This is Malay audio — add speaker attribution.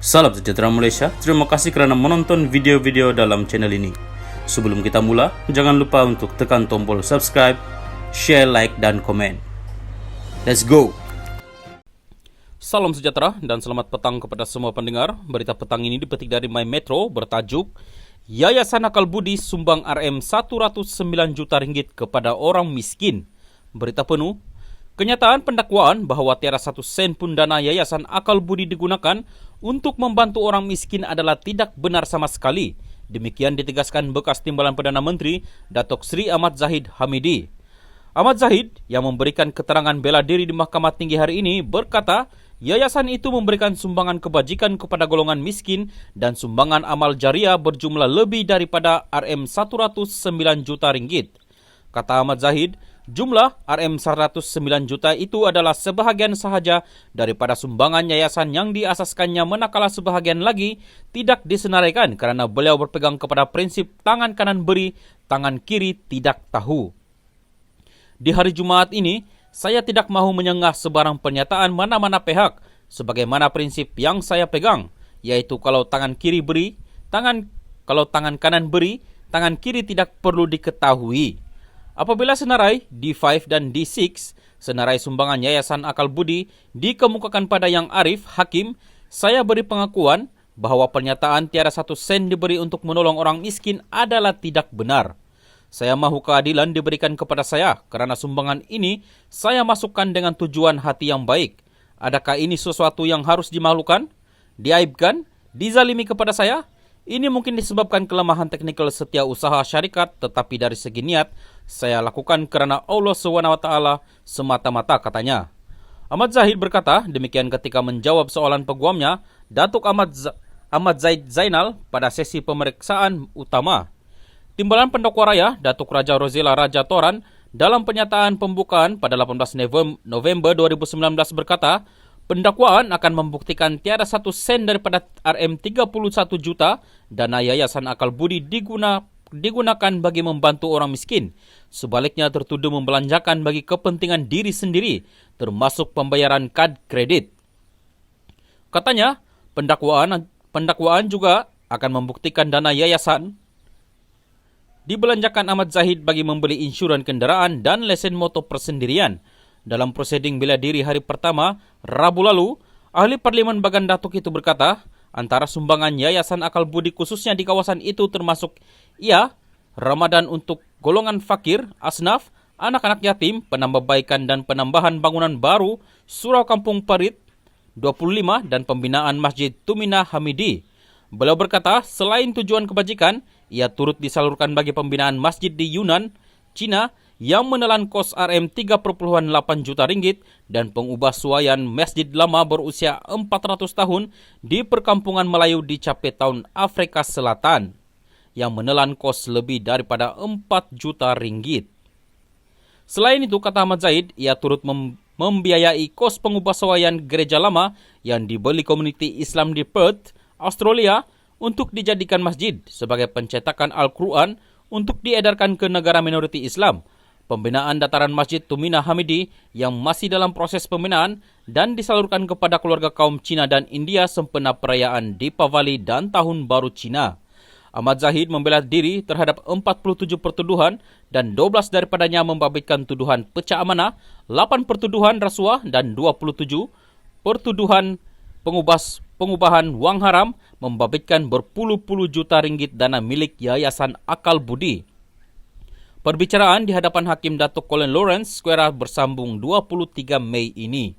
Speaker 1: Salam sejahtera Malaysia, terima kasih kerana menonton video-video dalam channel ini. Sebelum kita mula, jangan lupa untuk tekan tombol subscribe, share, like, dan komen. Let's go!
Speaker 2: Salam sejahtera dan selamat petang kepada semua pendengar. Berita petang ini dipetik dari My Metro bertajuk Yayasan Akal Budi sumbang RM109 juta ringgit kepada orang miskin. Berita penuh. Kenyataan pendakwaan bahawa tiada 1 sen pun dana Yayasan Akal Budi digunakan untuk membantu orang miskin adalah tidak benar sama sekali. Demikian ditegaskan bekas Timbalan Perdana Menteri Datuk Seri Ahmad Zahid Hamidi. Ahmad Zahid yang memberikan keterangan bela diri di Mahkamah Tinggi hari ini berkata, yayasan itu memberikan sumbangan kebajikan kepada golongan miskin dan sumbangan amal jariah berjumlah lebih daripada RM109 juta ringgit. Kata Ahmad Zahid, jumlah RM109 juta itu adalah sebahagian sahaja daripada sumbangan yayasan yang diasaskannya, manakala sebahagian lagi tidak disenaraikan kerana beliau berpegang kepada prinsip tangan kanan beri, tangan kiri tidak tahu. Di hari Jumaat ini, saya tidak mahu menyengah sebarang pernyataan mana-mana pihak sebagaimana prinsip yang saya pegang, iaitu kalau tangan kanan beri, tangan kiri tidak perlu diketahui. Apabila senarai D5 dan D6, senarai sumbangan Yayasan Akal Budi dikemukakan pada Yang Arif Hakim, saya beri pengakuan bahawa pernyataan tiada 1 sen diberi untuk menolong orang miskin adalah tidak benar. Saya mahu keadilan diberikan kepada saya kerana sumbangan ini saya masukkan dengan tujuan hati yang baik. Adakah ini sesuatu yang harus dimalukan, diaibkan, dizalimi kepada saya? Ini mungkin disebabkan kelemahan teknikal setiausaha syarikat, tetapi dari segi niat, saya lakukan kerana Allah SWT semata-mata, katanya. Ahmad Zahid berkata demikian ketika menjawab soalan peguamnya, Datuk Ahmad Zaid Zainal pada sesi pemeriksaan utama. Timbalan Pendakwa Raya, Datuk Raja Rozila Raja Toran, dalam pernyataan pembukaan pada 18 November 2019 berkata, pendakwaan akan membuktikan tiada 1 sen daripada RM31 juta dana Yayasan Akal Budi digunakan bagi membantu orang miskin. Sebaliknya tertuduh membelanjakan bagi kepentingan diri sendiri, termasuk pembayaran kad kredit. Katanya, pendakwaan juga akan membuktikan dana yayasan dibelanjakan Ahmad Zahid bagi membeli insuran kenderaan dan lesen motor persendirian. Dalam proseding bela diri hari pertama, Rabu lalu, ahli Parlimen Bagan Datuk itu berkata, antara sumbangan Yayasan Akal Budi khususnya di kawasan itu termasuk Ramadan untuk golongan fakir, asnaf, anak-anak yatim, penambahbaikan dan penambahan bangunan baru, Surau Kampung Parit 25 dan pembinaan Masjid Tuminah Hamidi. Beliau berkata, selain tujuan kebajikan, ia turut disalurkan bagi pembinaan masjid di Yunnan, China, yang menelan kos RM3.8 juta ringgit dan pengubahsuaian masjid lama berusia 400 tahun di perkampungan Melayu di Cape Town, Afrika Selatan, yang menelan kos lebih daripada 4 juta ringgit. Selain itu, kata Ahmad Zaid, ia turut membiayai kos pengubahsuaian gereja lama yang dibeli komuniti Islam di Perth, Australia, untuk dijadikan masjid sebagai pencetakan Al-Quran untuk diedarkan ke negara minoriti Islam, pembinaan dataran Masjid Tuminah Hamidi yang masih dalam proses pembinaan dan disalurkan kepada keluarga kaum Cina dan India sempena perayaan Deepavali dan Tahun Baru Cina. Ahmad Zahid membela diri terhadap 47 pertuduhan dan 12 daripadanya membabitkan tuduhan pecah amanah, 8 pertuduhan rasuah dan 27 pertuduhan pengubahan wang haram, membabitkan berpuluh-puluh juta ringgit dana milik Yayasan Akal Budi. Perbicaraan di hadapan Hakim Datuk Colin Lawrence Square bersambung 23 Mei ini.